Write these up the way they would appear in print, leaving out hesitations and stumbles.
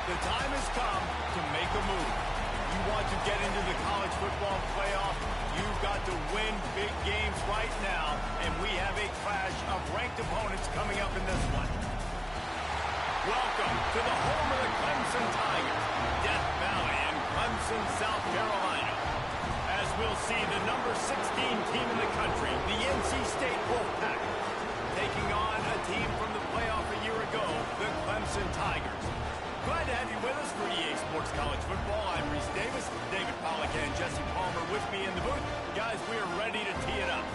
The time has come to make a move. You want to get into the college football playoff, you've got to win big games right now, and we have a clash of ranked opponents coming up in this one. Welcome to the home of the Clemson Tigers, Death Valley in Clemson, South Carolina. As we'll see the number 16 team in the country, the NC State Wolfpack, taking on a team from the playoff a year ago, the Clemson Tigers. Glad to have you with us for EA Sports College Football. I'm Reese Davis, David Pollack and Jesse Palmer with me in the booth. Guys, we are ready to tee it up.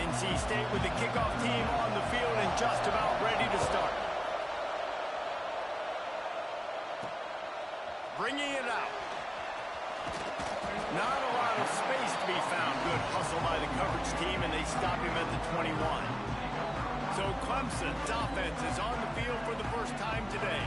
NC State with the kickoff team on the field and just about ready to start. Bringing it out. Not a lot of space to be found. Good hustle by the coverage team, and they stop him at the 21. So Clemson's offense is on the field for the first time today.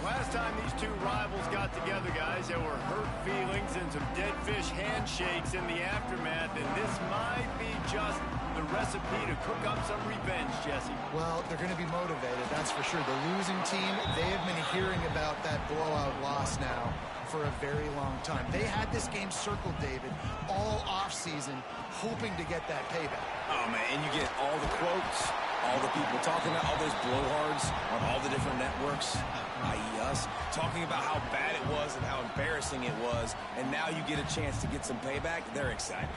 Last time these two rivals got together, guys, there were hurt feelings and some dead fish handshakes in the aftermath, and this might be just the recipe to cook up some revenge, Jesse. Well, they're going to be motivated, that's for sure. The losing team, they have been hearing about that blowout loss now for a very long time. They had this game circled, David, all offseason, hoping to get that payback. Oh, man, and you get all the quotes, all the people talking about all those blowhards on all the different networks, i.e. us, talking about how bad it was and how embarrassing it was, and now you get a chance to get some payback. They're excited.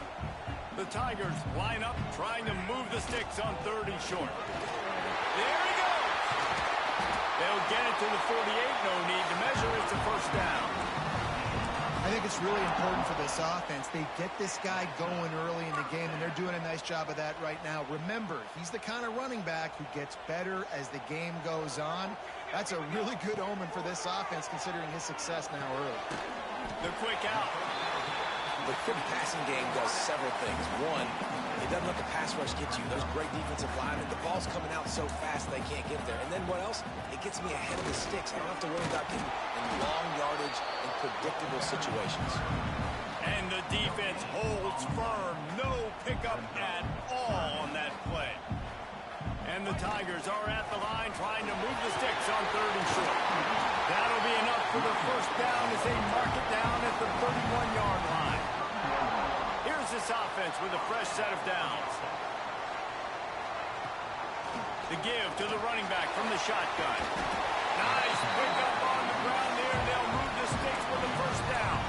The Tigers line up, trying to move the sticks on 3rd and short. There he goes! They'll get it to the 48, no need to measure, it's a first down. I think it's really important for this offense. They get this guy going early in the game, and they're doing a nice job of that right now. Remember, he's the kind of running back who gets better as the game goes on. That's a really good omen for this offense, considering his success now early. The quick out. The quick passing game does several things. One, it doesn't let the pass rush get you. Those great defensive linemen, the ball's coming out so fast they can't get there. And then what else? It gets me ahead of the sticks. I don't have to worry about getting in long yardage and predictable situations. And the defense holds firm. No pickup at all on that play. And the Tigers are at the line trying to move the sticks on 3rd and short. That'll be enough for the first down as they mark it down at the 31-yard line. Here's this offense with a fresh set of downs. The give to the running back from the shotgun. Nice pickup on the ground there. They'll move the sticks for the first down.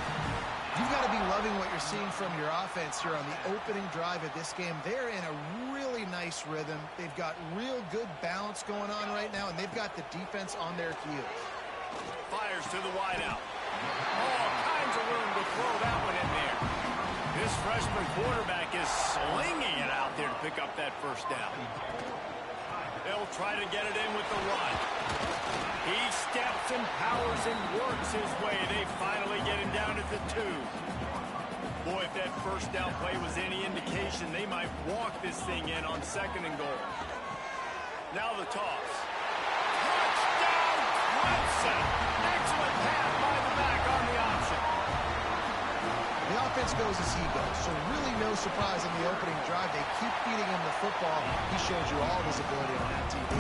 You've got to be loving what you're seeing from your offense here on the opening drive of this game. They're in a really nice rhythm. They've got real good balance going on right now, and they've got the defense on their heels. Fires to the wideout. All kinds of room to throw that one in there. This freshman quarterback is slinging it out there to pick up that first down. They'll try to get it in with the run. He steps and powers and works his way. They finally get him down at the 2. Boy, if that first down play was any indication, they might walk this thing in on 2nd and goal. Now the toss. Touchdown, Clemson! Excellent pass by the back on the option. The offense goes as he goes, so really no surprise in the opening drive. They keep feeding him the football. He showed you all of his ability on that TV.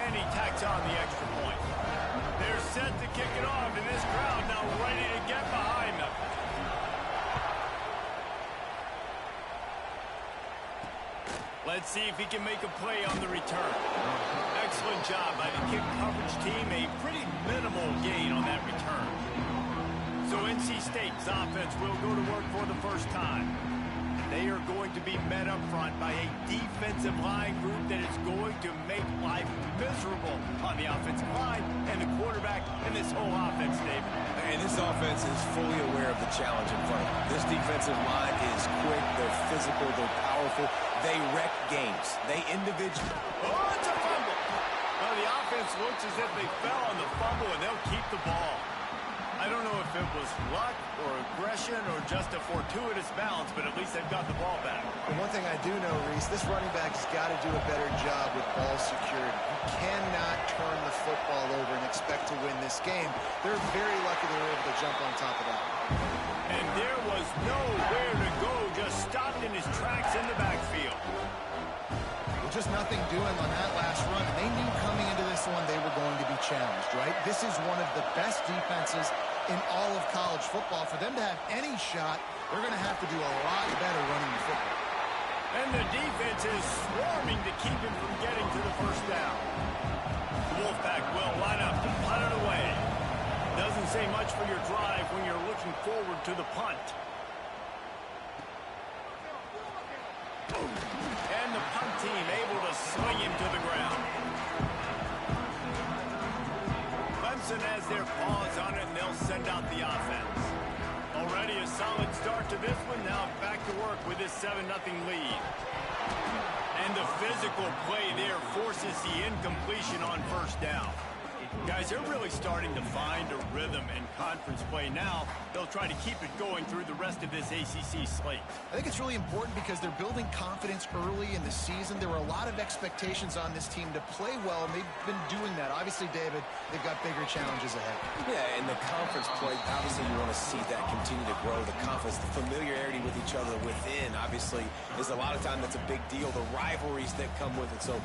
And he tacks on the extra point. They're set to kick it off, and this crowd now ready to get behind them. Let's see if he can make a play on the return. Excellent job by the kick coverage team. A pretty minimal gain on that return. So NC State's offense will go to work for the first time. They are going to be met up front by a defensive line group that is going to make life miserable on the offensive line and the quarterback and this whole offense, David. And this offense is fully aware of the challenge in front of them. This defensive line is quick, they're physical, they're powerful. They wreck games. They individually. Oh, it's a fumble. Well, the offense looks as if they fell on the fumble, and they'll keep the ball. I don't know if it was luck or aggression or just a fortuitous bounce, but at least they've got the ball back. And one thing I do know, Reese, this running back has got to do a better job with ball security. You cannot turn the football over and expect to win this game. They're very lucky they were able to jump on top of that. And there was nowhere to go, just stopped in his tracks in the was nothing doing on that last run, and they knew coming into this one they were going to be challenged, right? This is one of the best defenses in all of college football. For them to have any shot, they're going to have to do a lot better running the football. And the defense is swarming to keep him from getting to the first down. The Wolfpack will line up to punt it away. Doesn't say much for your drive when you're looking forward to the punt. And the punt team able to swing him to the ground. Clemson has their paws on it, and they'll send out the offense. Already a solid start to this one. Now back to work with this 7-0 lead. And the physical play there forces the incompletion on first down. Guys, they're really starting to find a rhythm in conference play now. They'll try to keep it going through the rest of this ACC slate. I think it's really important because they're building confidence early in the season. There were a lot of expectations on this team to play well, and they've been doing that. Obviously, David, they've got bigger challenges ahead. Yeah, in the conference play, obviously you want to see that continue to grow. The confidence, the familiarity with each other within, obviously, is a lot of time that's a big deal. The rivalries that come with it. So,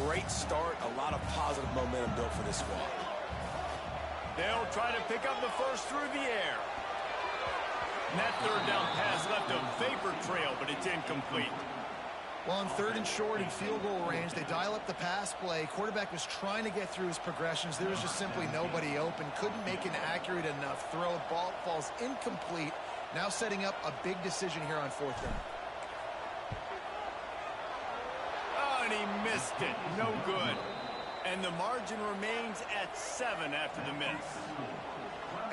great start, a lot of positive momentum built for this squad. They'll try to pick up the first through the air. And that third down pass left a vapor trail, but it's incomplete. Well, on 3rd and short in field goal range, they dial up the pass play. Quarterback was trying to get through his progressions. There was just simply nobody open. Couldn't make an accurate enough throw. Ball falls incomplete. Now setting up a big decision here on 4th down. Oh, and he missed it. No good. And the margin remains at 7 after the miss.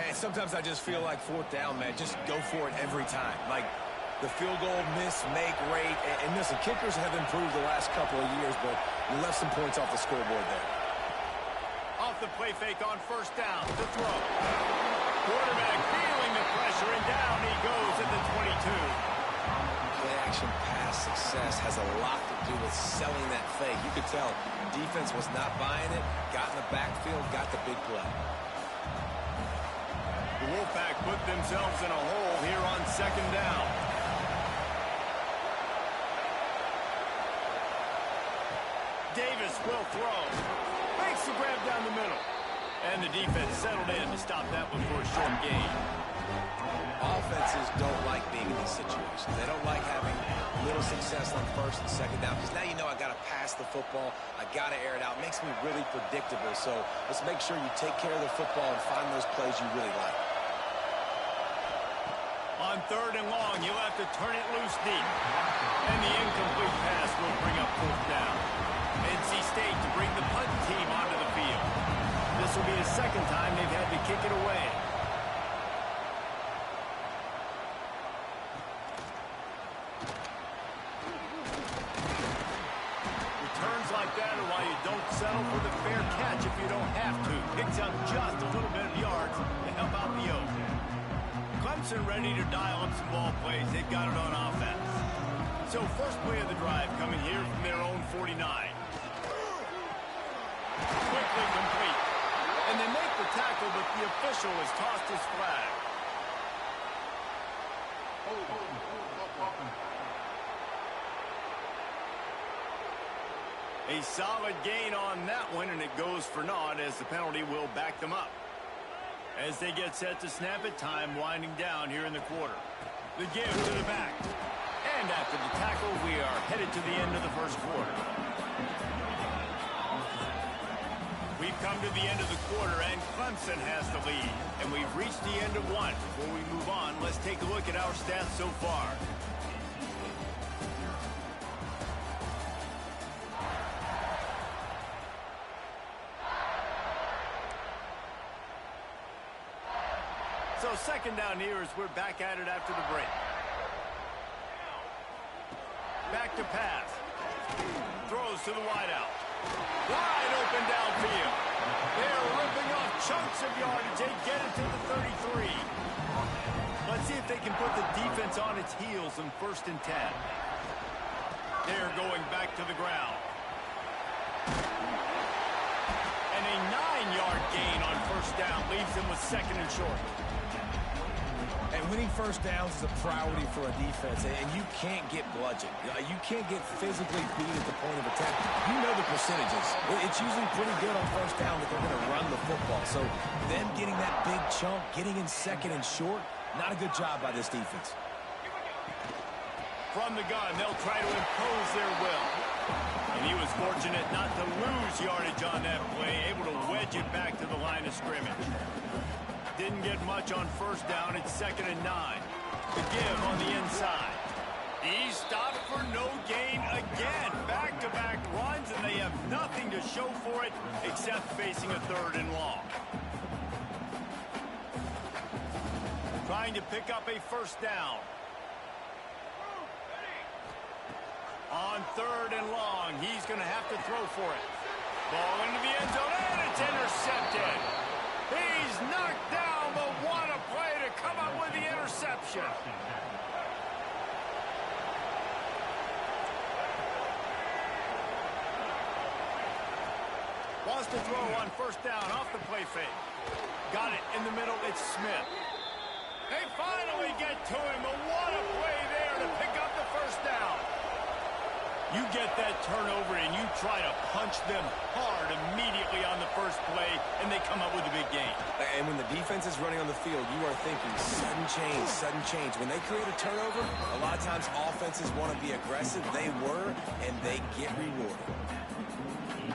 And sometimes I just feel like 4th down, man, just go for it every time. Like the field goal miss-make rate. And listen, kickers have improved the last couple of years, but you left some points off the scoreboard there. Off the play fake on first down to throw. Quarterback feeling the pressure, and down he goes at the 22. Play-action pass success has a lot to do with selling that fake. You could tell defense was not buying it, got in the backfield, got the big play. The Wolfpack put themselves in a hole here on 2nd down. Davis will throw. Makes the grab down the middle. And the defense settled in to stop that one for a short gain. Offenses don't like being in these situations. They don't like having little success on 1st and 2nd down because now you know I got to pass the football. I got to air it out. It makes me really predictable. So let's make sure you take care of the football and find those plays you really like. On 3rd and long, you'll have to turn it loose deep. And the incomplete pass will bring up 4th down. NC State to bring the punt team onto the field. This will be the 2nd time they've had to kick it away. Returns like that are why you don't settle for the fair catch if you don't have to. Picks up just a little bit of yards to help out the Oaks. Clemson ready to dial up some ball plays. They've got it on offense. So first play of the drive coming here from their own 49. Quickly complete. And they make the tackle, but the official has tossed his flag. A solid gain on that one, and it goes for naught as the penalty will back them up. As they get set to snap it, time winding down here in the quarter. The give to the back. And after the tackle, we are headed to the end of the first quarter. We've come to the end of the quarter, and Clemson has the lead. And we've reached the end of one. Before we move on, let's take a look at our stats so far. So 2nd down here as we're back at it after the break. Back to pass. Throws to the wideout. Wide open downfield. They're ripping off chunks of yardage. They get it to the 33. Let's see if they can put the defense on its heels in 1st and 10. They're going back to the ground. And a 9-yard gain on 1st down leaves them with 2nd and short. And winning first downs is a priority for a defense, and you can't get bludgeoned. You can't get physically beat at the point of attack. You know the percentages. It's usually pretty good on first down that they're going to run the football. So them getting that big chunk, getting in second and short, not a good job by this defense. From the gun, they'll try to impose their will. And he was fortunate not to lose yardage on that play, able to wedge it back to the line of scrimmage. Didn't get much on first down. It's 2nd and 9. To give on the inside. He stopped for no gain again. Back-to-back runs, and they have nothing to show for it except facing a 3rd and long. Trying to pick up a first down. On 3rd and long, he's going to have to throw for it. Ball into the end zone, and it's intercepted. He's knocked down, but what a play to come up with the interception. Wants to throw on first down off the play fake. Got it in the middle, it's Smith. They finally get to him, but what a play there to pick up the first down. You get that turnover and you try to punch them hard immediately on the first play, and they come up with a big gain. And when the defense is running on the field, you are thinking sudden change, sudden change. When they create a turnover, a lot of times offenses want to be aggressive. They were, and they get rewarded.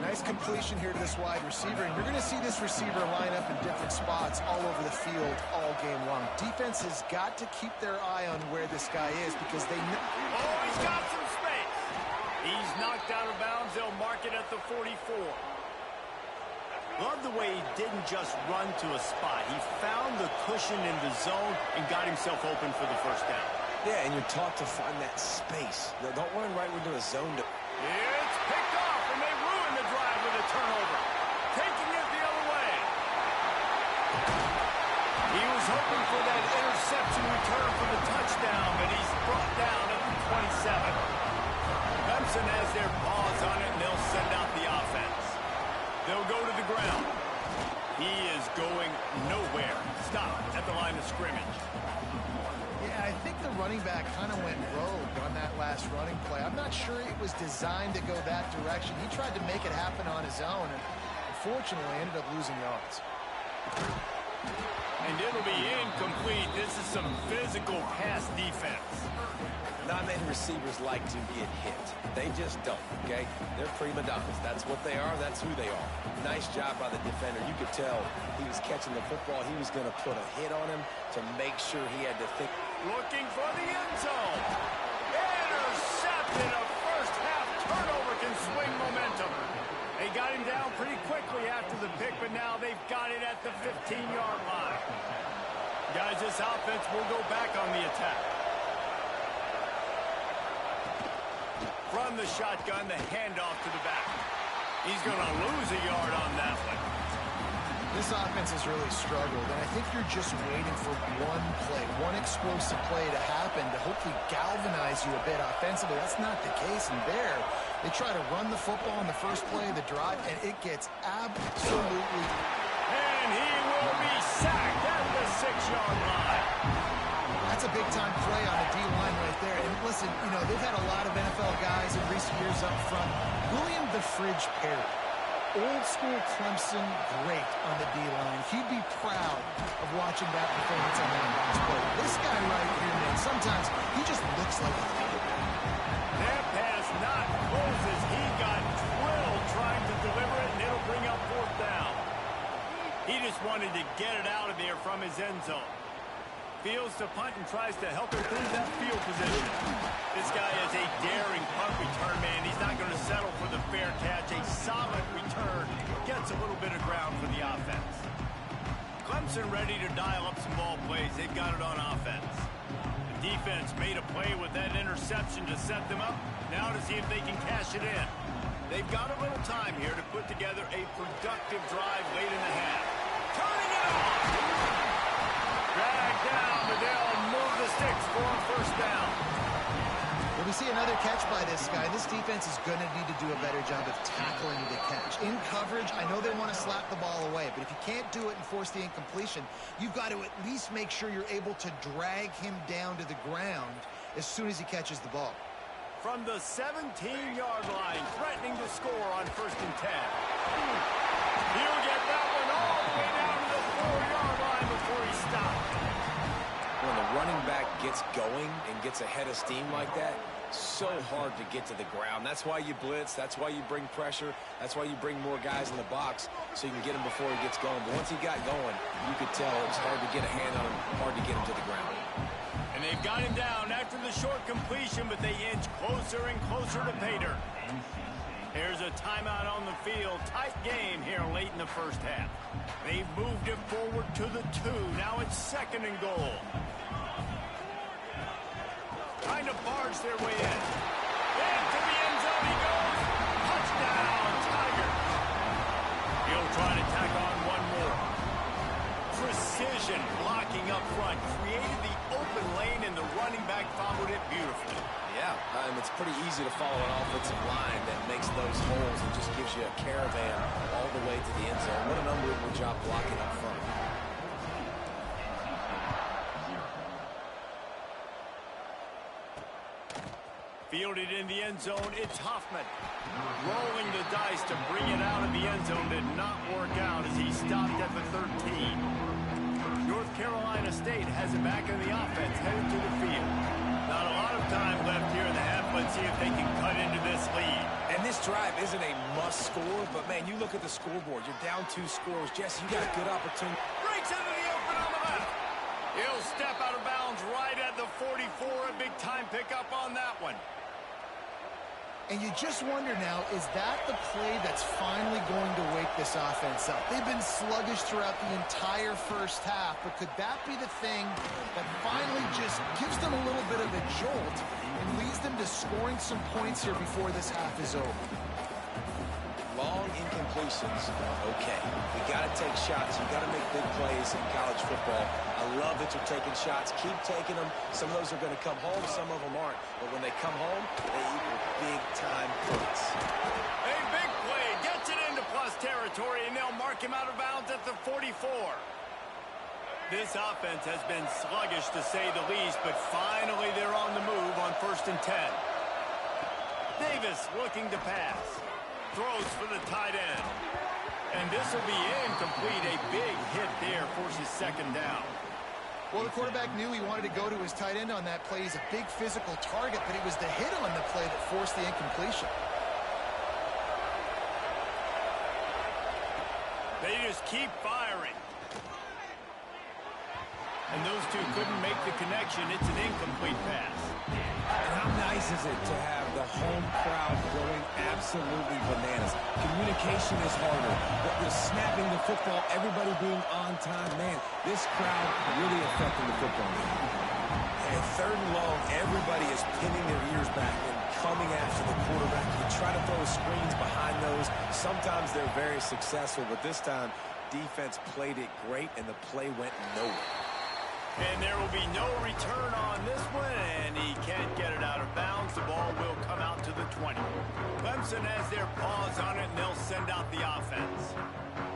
Nice completion here to this wide receiver, and you're going to see this receiver line up in different spots all over the field all game long. Defense has got to keep their eye on where this guy is because they know. Oh, he's got some space. He's knocked out of bounds. They'll mark it at the 44. Love the way he didn't just run to a spot. He found the cushion in the zone and got himself open for the first down. Yeah, and you're taught to find that space. Don't run right into a zone. It's picked off, and they ruin the drive with a turnover. Taking it the other way. He was hoping for that interception return for the touchdown, but he's brought down at the 27. Clemson has their paws on it, and they'll send out the offense. They'll go to the ground. He is going nowhere. Stop at the line of scrimmage. Yeah, I think the running back kind of went rogue on that last running play. I'm not sure it was designed to go that direction. He tried to make it happen on his own, and unfortunately ended up losing yards. And it'll be incomplete. This is some physical pass defense. Not many receivers like to get hit. They just don't, okay? They're prima donnas. That's what they are. That's who they are. Nice job by the defender. You could tell he was catching the football. He was going to put a hit on him to make sure he had to think. Looking for the end zone. Intercepted. A first-half turnover can swing momentum. They got him down pretty quickly after the pick, but now they've got it at the 15-yard line. Guys, this offense will go back on the attack. From the shotgun, the handoff to the back. He's going to lose a yard on that one. This offense has really struggled, and I think you're just waiting for one play, one explosive play to happen to hopefully galvanize you a bit offensively. That's not the case, and there, they try to run the football in the first play of the drive, and it gets absolutely... And he will be sacked at the 6-yard line. That's a big-time play on the D-line right there. And listen, you know, they've had a lot of NFL guys in recent years up front. William the Fridge Perry, old-school Clemson great on the D-line. He'd be proud of watching that performance on that last play. This guy right here, man, sometimes he just looks like a quarterback. That pass not close as he got drilled trying to deliver it, and it'll bring up 4th down. He just wanted to get it out of there from his end zone. Fields to punt and tries to help improve that field position. This guy is a daring punt return man. He's not going to settle for the fair catch. A solid return gets a little bit of ground for the offense. Clemson ready to dial up some ball plays. They've got it on offense. The defense made a play with that interception to set them up. Now to see if they can cash it in. They've got a little time here to put together a productive drive late in the half. Turning it on! Drag down, but they'll move the sticks for a first down. It was see another catch by this guy. This defense is going to need to do a better job of tackling the catch. In coverage, I know they want to slap the ball away, but if you can't do it and force the incompletion, you've got to at least make sure you're able to drag him down to the ground as soon as he catches the ball. From the 17-yard line, threatening to score on 1st and 10. He'll get that one all the way down to the 4-yard line before he stopped. When the running back gets going and gets ahead of steam like that, so hard to get to the ground. That's why you blitz. That's why you bring pressure. That's why you bring more guys in the box so you can get him before he gets going. But once he got going, you could tell it was hard to get a hand on him, hard to get him to the ground. And they've got him down after the short completion, but they inch closer and closer to pay dirt. Here's a timeout on the field. Tight game here late in the first half. They've moved it forward to the 2. Now it's 2nd and goal. Trying to barge their way in. Into the end zone he goes. Touchdown, Tigers. He'll try to tack on one more. Precision blocking up front. Created the open lane, and the running back followed it beautifully. Yeah, it's pretty easy to follow an offensive line that makes those holes and just gives you a caravan all the way to the end zone. What an unbelievable job blocking up front. Fielded in the end zone, it's Hoffman. Rolling the dice to bring it out of the end zone did not work out as he stopped at the 13. North Carolina State has it back in the offense, headed to the field. Not a lot of time left here in the half. Let's see if they can cut into this lead. And this drive isn't a must score, but man, you look at the scoreboard. You're down 2 scores. Jesse, you got a good opportunity. Breaks into the open on the left. He'll step out of bounds right at the 44. A big time pickup on that one. And you just wonder now, is that the play that's finally going to wake this offense up? They've been sluggish throughout the entire first half, but could that be the thing that finally just gives them a little bit of a jolt and leads them to scoring some points here before this half is over? Long incompletions, okay. We got to take shots. You got to make big plays in college football. I love that you're taking shots. Keep taking them. Some of those are going to come home. Some of them aren't. But when they come home, they equal big-time points. A big play gets it into plus territory, and they'll mark him out of bounds at the 44. This offense has been sluggish, to say the least, but finally they're on the move on 1st and 10. Davis looking to pass. Throws for the tight end. And this will be incomplete. A big hit there forces 2nd down. Well, the quarterback knew he wanted to go to his tight end on that play. He's a big physical target, but it was the hit on the play that forced the incompletion. They just keep firing. And those two couldn't make the connection. It's an incomplete pass. And how nice is it to have the home crowd going absolutely bananas? Communication is harder, but the snapping the football, everybody being on time, man, this crowd really affecting the football game. And 3rd and long, everybody is pinning their ears back and coming after the quarterback. You try to throw screens behind those. Sometimes they're very successful, but this time, defense played it great, and the play went nowhere. And there will be no return on this one, and he can't get it out of bounds. The ball will come out to the 20. Clemson has their paws on it, and they'll send out the offense.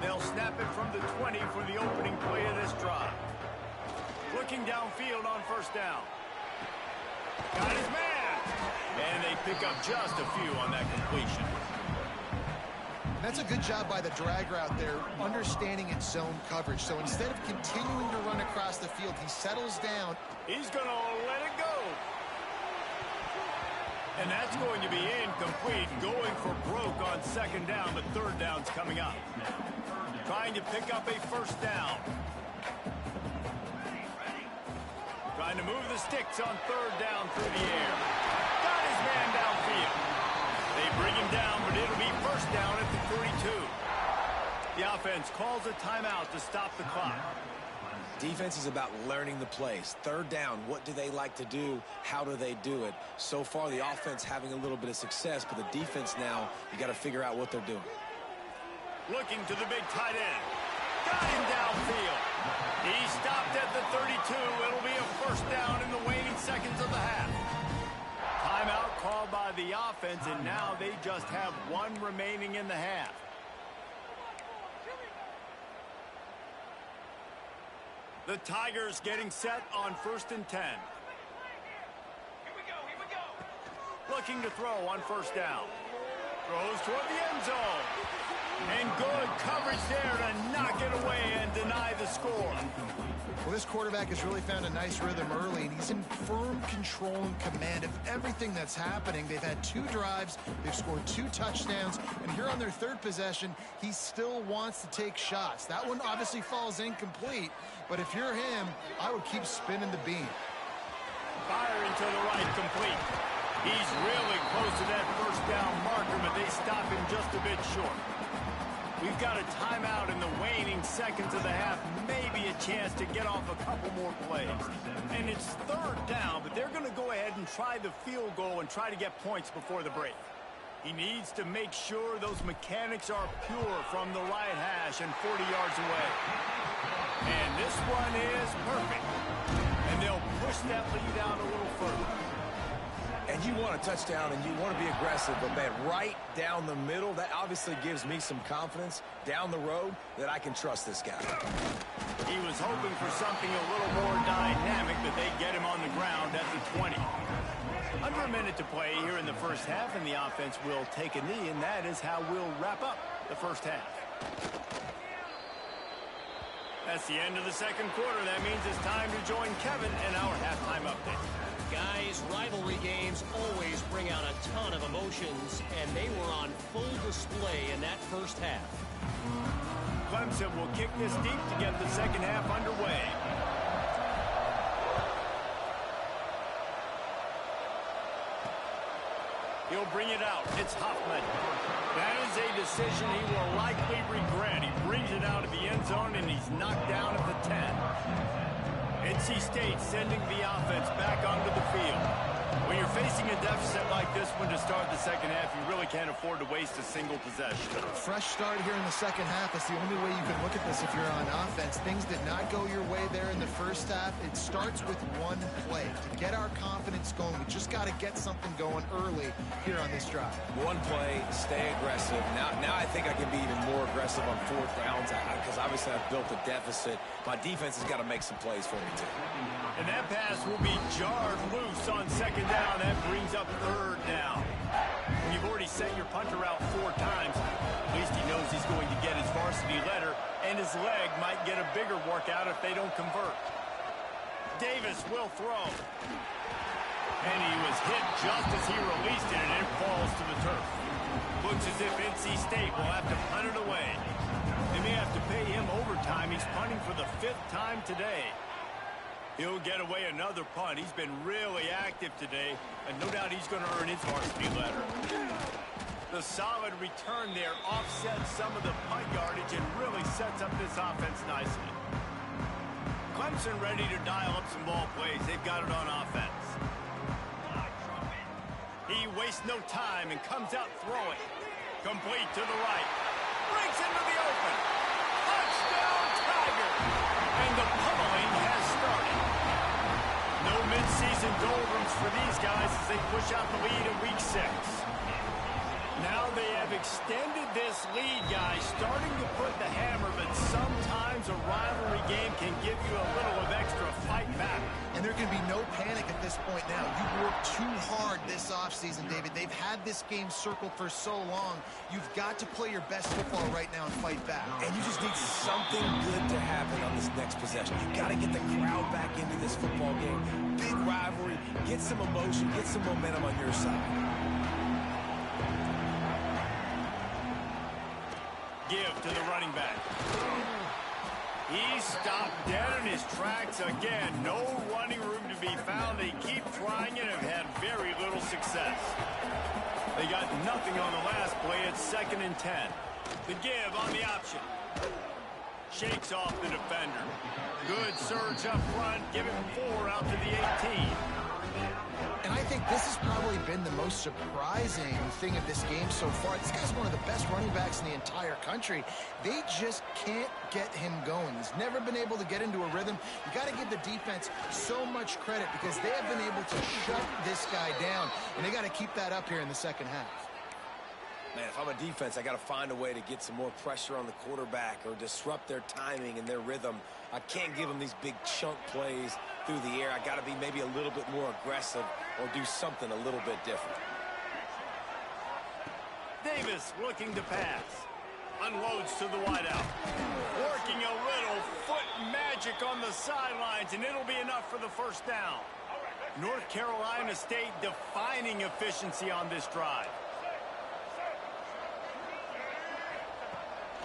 They'll snap it from the 20 for the opening play of this drive. Looking downfield on 1st down. Got his man. And they pick up just a few on that completion. That's a good job by the drag route there, understanding its zone coverage. So instead of continuing to run across the field, he settles down. He's going to let it go. And that's going to be incomplete. Going for broke on 2nd down, but 3rd down's coming up. Trying to pick up a 1st down. Trying to move the sticks on 3rd down through the air. Got his man downfield. They bring him down, but it'll be 1st down at the 32. The offense calls a timeout to stop the clock. Defense is about learning the plays. 3rd down, what do they like to do? How do they do it? So far, the offense having a little bit of success, but the defense now, you got to figure out what they're doing. Looking to the big tight end. Got him downfield. He stopped at the 32. It'll be a 1st down in the waning seconds of the half. Timeout the offense, and now they just have one remaining in the half. The Tigers getting set on 1st and 10. Looking to throw on 1st down. Throws toward the end zone. And good coverage there to knock it away and deny the score. Well, this quarterback has really found a nice rhythm early, and he's in firm control and command of everything that's happening. They've had 2 drives. They've scored 2 touchdowns. And here on their 3rd possession, he still wants to take shots. That one obviously falls incomplete. But if you're him, I would keep spinning the beam. Firing to the right, complete. He's really close to that 1st down marker, but they stop him just a bit short. We've got a timeout in the waning seconds of the half, maybe a chance to get off a couple more plays. And it's 3rd down, but they're going to go ahead and try the field goal and try to get points before the break. He needs to make sure those mechanics are pure from the right hash and 40 yards away. And this one is perfect. And they'll push that lead out a little further. And you want a touchdown and you want to be aggressive, but man, right down the middle, that obviously gives me some confidence down the road that I can trust this guy. He was hoping for something a little more dynamic, but they get him on the ground at the 20. Under a minute to play here in the 1st half, and the offense will take a knee, and that is how we'll wrap up the 1st half. That's the end of the 2nd quarter. That means it's time to join Kevin in our halftime update. Guys, rivalry games always bring out a ton of emotions, and they were on full display in that 1st half. Clemson will kick this deep to get the 2nd half underway. He'll bring it out. It's Hoffman. That is a decision he will likely regret. He brings it out of the end zone, and he's knocked down at the 10. NC State sending the offense back onto the field. When you're facing a deficit like this one to start the 2nd half, you really can't afford to waste a single possession. Fresh start here in the 2nd half. It's the only way you can look at this if you're on offense. Things did not go your way there in the 1st half. It starts with one play. To get our confidence going, we just got to get something going early here on this drive. One play, stay aggressive. Now I think I can be even more aggressive on 4th downs because obviously I've built a deficit. My defense has got to make some plays for me too. And that pass will be jarred loose on 2nd down. That brings up 3rd down. When you've already sent your punter out 4 times, at least he knows he's going to get his varsity letter, and his leg might get a bigger workout if they don't convert. Davis will throw. And he was hit just as he released it, and it falls to the turf. Looks as if NC State will have to punt it away. They may have to pay him overtime. He's punting for the 5th time today. He'll get away another punt. He's been really active today, and no doubt he's going to earn his varsity letter. The solid return there offsets some of the punt yardage and really sets up this offense nicely. Clemson ready to dial up some ball plays. They've got it on offense. He wastes no time and comes out throwing. Complete to the right. Breaks into the open. Touchdown, Tiger! And the pummeling has started. No midseason doldrums for these guys as they push out the lead in week 6. Now they have extended this lead, guys, starting to put the hammer, but sometimes a rivalry game can give you a little of extra fight back. And there can be no panic at this point now. You've worked too hard this offseason, David. They've had this game circled for so long. You've got to play your best football right now and fight back. And you just need something good to happen on this next possession. You got to get the crowd back into this football game. Big rivalry. Get some emotion. Get some momentum on your side. Give to the running back. He stopped dead in his tracks again. No running room to be found. They keep trying and have had very little success. They got nothing on the last play. It's 2nd and 10. The give on the option. Shakes off the defender. Good surge up front. Give him 4 out to the 18. And I think think this has probably been the most surprising thing of this game so far. This guy's one of the best running backs in the entire country. They just can't get him going. He's never been able to get into a rhythm. You got to give the defense so much credit because they have been able to shut this guy down, and they got to keep that up here in the second half. Man, if I'm a defense, I got to find a way to get some more pressure on the quarterback or disrupt their timing and their rhythm. I can't give them these big chunk plays through the air. I got to be maybe a little bit more aggressive or do something a little bit different. Davis looking to pass. Unloads to the wideout. Working a little foot magic on the sidelines, and it'll be enough for the first down. North Carolina State defining efficiency on this drive.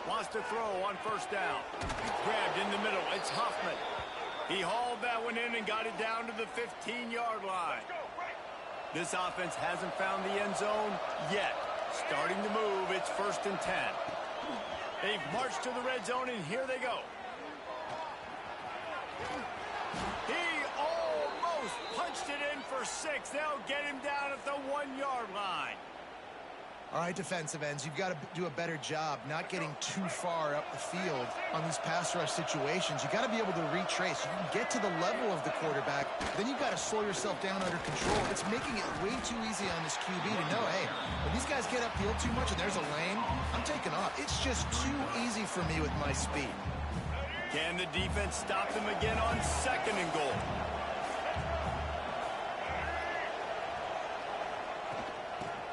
Wants to throw on first down. Grabbed in the middle. It's Huffman. He hauled that one in and got it down to the 15-yard line. This offense hasn't found the end zone yet. Starting to move. It's 1st and 10. They've marched to the red zone, and here they go. He almost punched it in for 6. They'll get him down at the 1-yard line. All right, defensive ends, you've got to do a better job not getting too far up the field on these pass rush situations. You got to be able to retrace. You can get to the level of the quarterback, then you've got to slow yourself down under control. It's making it way too easy on this QB to know, hey, when these guys get upfield too much and there's a lane, I'm taking off. It's just too easy for me with my speed. Can the defense stop them again on 2nd and goal?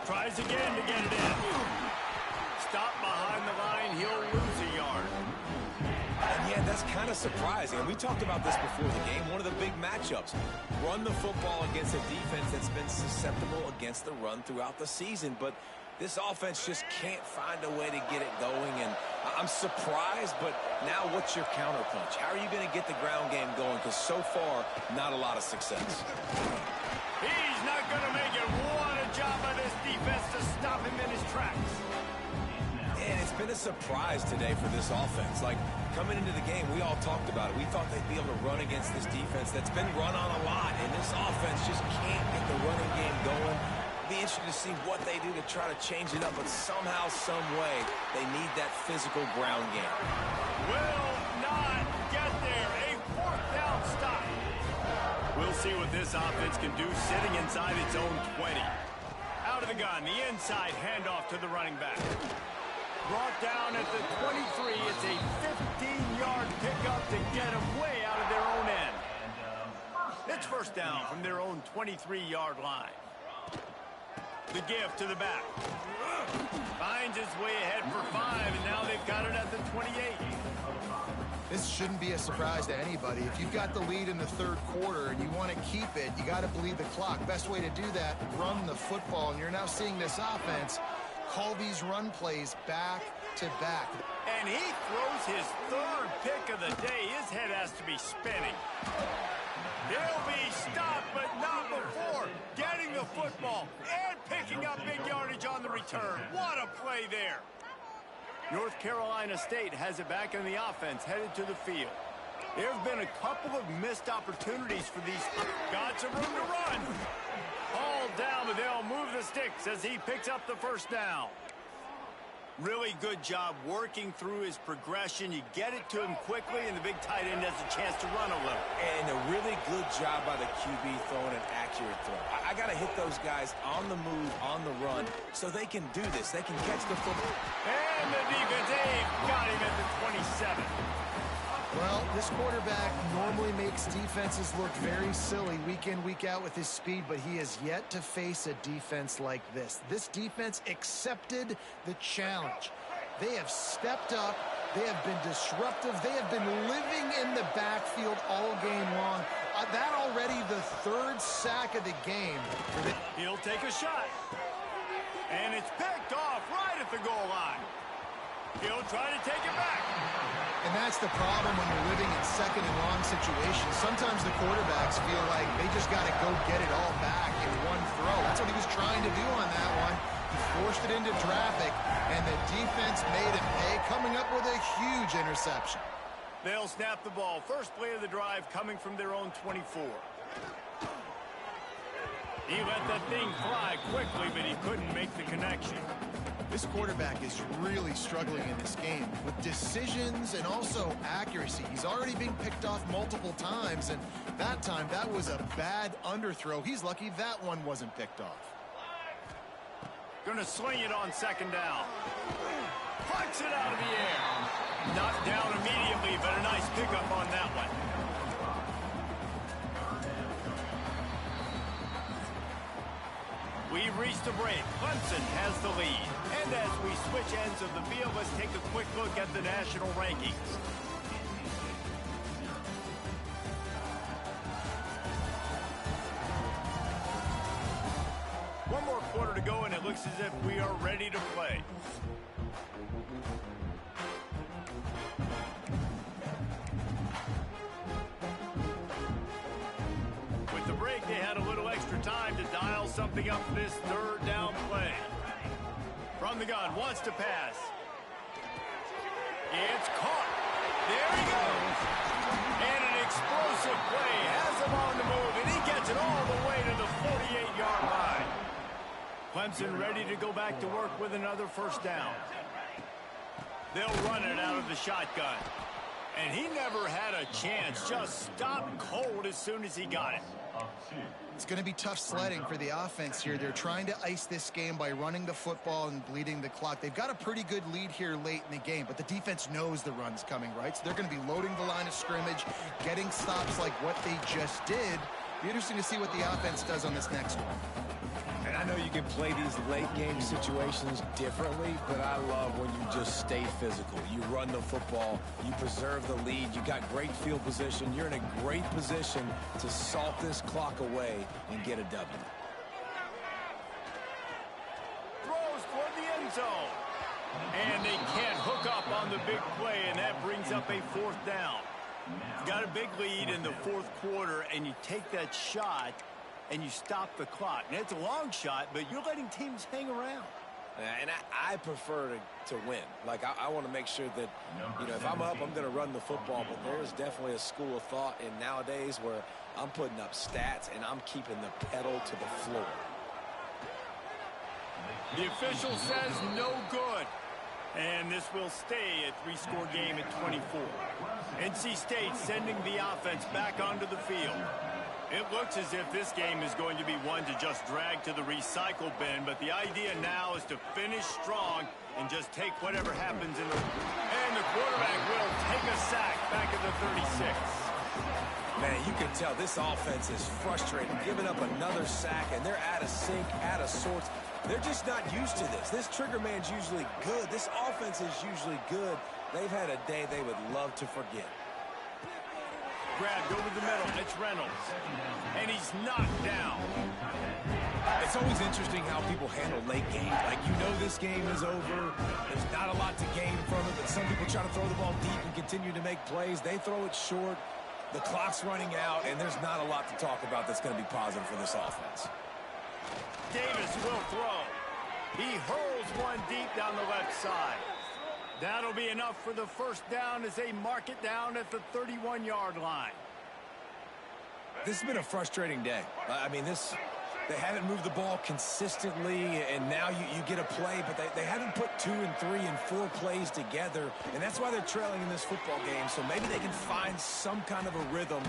Tries again to get it in. Stop behind the line. He'll lose a yard. And yeah, that's kind of surprising. And we talked about this before the game. One of the big matchups. Run the football against a defense that's been susceptible against the run throughout the season. But this offense just can't find a way to get it going. And I'm surprised, but now what's your counterpunch? How are you going to get the ground game going? Because so far, not a lot of success. He's not going to make it. What a job by this defense to stop him in his tracks. And it's been a surprise today for this offense. Like, coming into the game, we all talked about it. We thought they'd be able to run against this defense that's been run on a lot. And this offense just can't get the running game going. Be interested to see what they do to try to change it up. But somehow, some way, they need that physical ground game. Will not get there. A 4th down stop. We'll see what this offense can do sitting inside its own 20. Out of the gun, the inside handoff to the running back. Brought down at the 23. It's a 15-yard pickup to get them way out of their own end. It's 1st down from their own 23-yard line. The give to the back. Finds his way ahead for 5, and now they've got it at the 28. This shouldn't be a surprise to anybody. If you've got the lead in the 3rd quarter and you want to keep it, you got to bleed the clock. Best way to do that, run the football. And you're now seeing this offense call these run plays back to back. And he throws his 3rd pick of the day. His head has to be spinning. He'll be stopped, but not before getting the football and picking up big yardage on the return. What a play there. North Carolina State has it back in the offense, headed to the field. There have been a couple of missed opportunities for these. Got some room to run. Hauled down, but they'll move the sticks as he picks up the 1st down. Really good job working through his progression. You get it to him quickly, and the big tight end has a chance to run a little. And a really good job by the QB throwing an accurate throw. I got to hit those guys on the move, on the run, so they can do this. They can catch the football. And the defense, they've got him at the 27. Well, this quarterback normally makes defenses look very silly week in, week out with his speed, but he has yet to face a defense like this. This defense accepted the challenge. They have stepped up. They have been disruptive. They have been living in the backfield all game long. That already the 3rd sack of the game. He'll take a shot. And it's picked off right at the goal line. He'll try to take it back. And that's the problem when you're living in 2nd and long situations. Sometimes the quarterbacks feel like they just got to go get it all back in one throw. That's what he was trying to do on that one. He forced it into traffic, and the defense made him pay, coming up with a huge interception. They'll snap the ball. First play of the drive coming from their own 24. He let that thing fly quickly, but he couldn't make the connection. This quarterback is really struggling in this game with decisions and also accuracy. He's already being picked off multiple times, and that time that was a bad underthrow. He's lucky that one wasn't picked off. Gonna sling it on second down. Flicks it out of the air. Knocked down immediately, but a nice pickup on that one. We've reached the break. Clemson has the lead. And as we switch ends of the field, let's take a quick look at the national rankings. One more quarter to go, and it looks as if we are ready to play. With the break, they had a little extra time to dial something up for this third down play. From the gun, wants to pass. It's caught. There he goes. And an explosive play has him on the move, and he gets it all the way to the 48-yard line. Clemson ready to go back to work with another first down. They'll run it out of the shotgun. And he never had a chance. Just stopped cold as soon as he got it. It's going to be tough sledding for the offense here. They're trying to ice this game by running the football and bleeding the clock. They've got a pretty good lead here late in the game, but the defense knows the run's coming, right? So they're going to be loading the line of scrimmage, getting stops like what they just did. Be interesting to see what the offense does on this next one. And I know you can play these late-game situations differently, but I love when you just stay physical. You run the football, you preserve the lead, you got great field position, you're in a great position to salt this clock away and get a W. Throws toward the end zone. And they can't hook up on the big play, and that brings up a fourth down. You got a big lead in the fourth quarter, and you take that shot, and you stop the clock. And it's a long shot, but you're letting teams hang around. And I prefer to win. Like, I want to make sure that, you know, if I'm up, I'm going to run the football. But there's definitely a school of thought in nowadays where I'm putting up stats and I'm keeping the pedal to the floor. The official says no good. And this will stay a three-score game at 24. NC State sending the offense back onto the field. It looks as if this game is going to be one to just drag to the recycle bin, but the idea now is to finish strong and just take whatever happens in the... And the quarterback will take a sack back at the 36. Man, you can tell this offense is frustrated, giving up another sack, and they're out of sync, out of sorts. They're just not used to this. This trigger man's usually good. This offense is usually good. They've had a day they would love to forget. Grabbed over the middle. It's Reynolds. And he's knocked down. It's always interesting how people handle late games. Like, you know this game is over. There's not a lot to gain from it, but some people try to throw the ball deep and continue to make plays. They throw it short. The clock's running out, and there's not a lot to talk about that's going to be positive for this offense. Davis will throw. He hurls one deep down the left side. That'll be enough for the first down as they mark it down at the 31-yard line. This has been a frustrating day. I mean, they haven't moved the ball consistently, and now you get a play, but they haven't put 2 and 3 and 4 plays together, and that's why they're trailing in this football game, so maybe they can find some kind of a rhythm.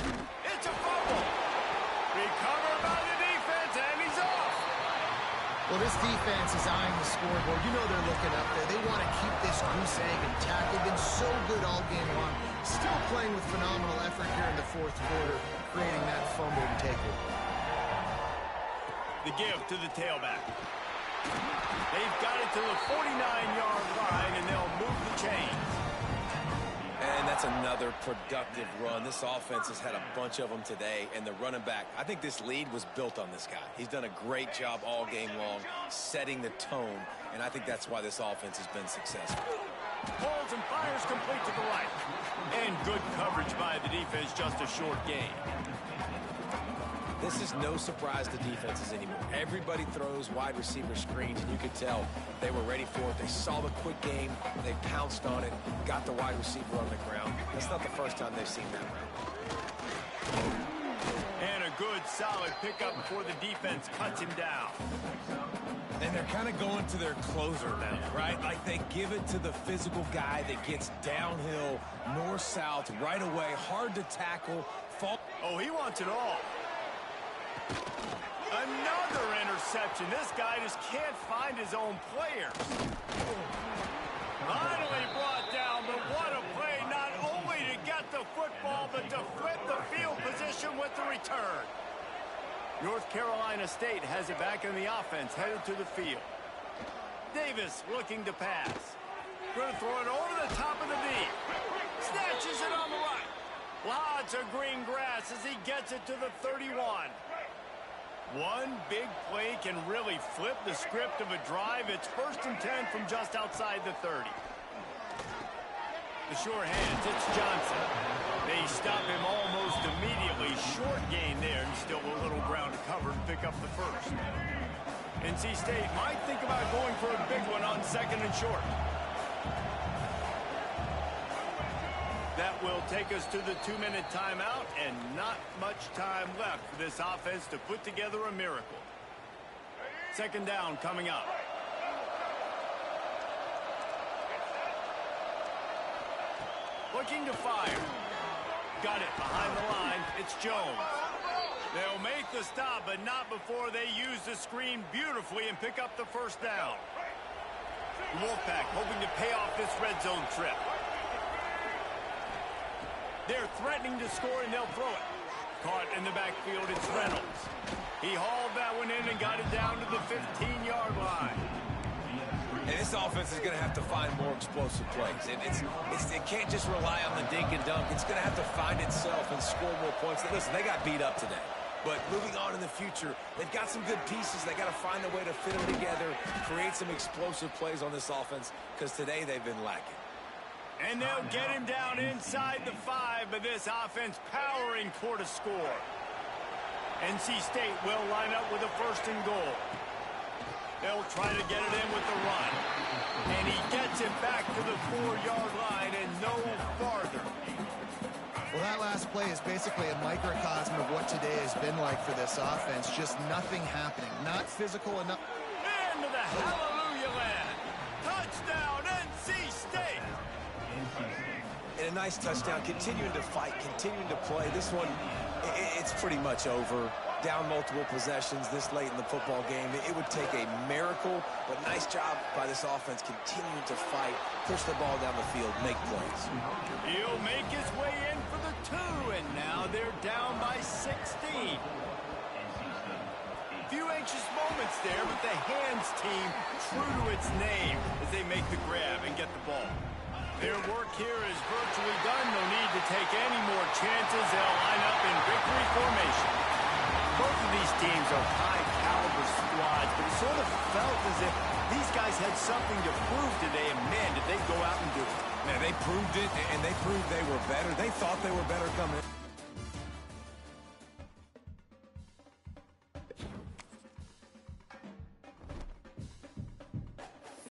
It's a fumble. Recovered by the defense, and he's off. Well, this defense is eyeing the scoreboard. You know they're looking up there. They want to keep this goose egg intact. They've been so good all game long. Still playing with phenomenal effort here in the fourth quarter, creating that fumble and takeaway. The give to the tailback. They've got it to the 49-yard line, and they'll move the chains. And that's another productive run. This offense has had a bunch of them today, and the running back, I think this lead was built on this guy. He's done a great job all game long, setting the tone, and I think that's why this offense has been successful. Pulls and fires complete to the right. And good coverage by the defense, just a short gain. This is no surprise to defenses anymore. Everybody throws wide receiver screens, and you could tell they were ready for it. They saw the quick game. They pounced on it, got the wide receiver on the ground. That's not the first time they've seen that route. And a good good, solid pickup before the defense cuts him down. And they're kind of going to their closer now, right? Like they give it to the physical guy that gets downhill, north-south, right away, hard to tackle. Oh, he wants it all. Another interception. This guy just can't find his own players. Finally brought down, but what a play, not only to get the football, but to flip the field position with the return. North Carolina State has it back in the offense, headed to the field. Davis looking to pass. Going to throw it over the top of the knee. Snatches it on the right. Lots of green grass as he gets it to the 31. One big play can really flip the script of a drive. It's 1st and 10 from just outside the 30. The sure hands, it's Johnson. They stop him almost immediately. Short gain there, and still a little ground to cover to pick up the first. NC State might think about going for a big one on 2nd and short. That will take us to the 2-minute timeout, and not much time left for this offense to put together a miracle. 2nd down coming up. Looking to fire. Got it behind the line. It's Jones. They'll make the stop, but not before they use the screen beautifully and pick up the first down. Wolfpack hoping to pay off this red zone trip. They're threatening to score, and they'll throw it. Caught in the backfield, it's Reynolds. He hauled that one in and got it down to the 15-yard line. And this offense is going to have to find more explosive plays. It can't just rely on the dink and dunk. It's going to have to find itself and score more points. Listen, they got beat up today. But moving on in the future, they've got some good pieces. They got to find a way to fit them together, create some explosive plays on this offense, because today they've been lacking. And they'll get him down inside the 5, but this offense powering toward a score. NC State will line up with a 1st and goal. They'll try to get it in with the run. And he gets it back to the 4-yard line and no farther. Well, that last play is basically a microcosm of what today has been like for this offense. Just nothing happening. Not physical enough. Into the hallelujah land. Touchdown, NC State. And a nice touchdown, continuing to fight, continuing to play. This one, it's pretty much over. Down multiple possessions this late in the football game. It would take a miracle, but nice job by this offense continuing to fight, push the ball down the field, make plays. He'll make his way in for the 2, and now they're down by 16. Few anxious moments there, but the hands team true to its name as they make the grab and get the ball. Their work here is virtually done. No need to take any more chances. They'll line up in victory formation. Both of these teams are high-caliber squads, but it sort of felt as if these guys had something to prove today, and man, did they go out and do it. Man, they proved it, and they proved they were better. They thought they were better coming in.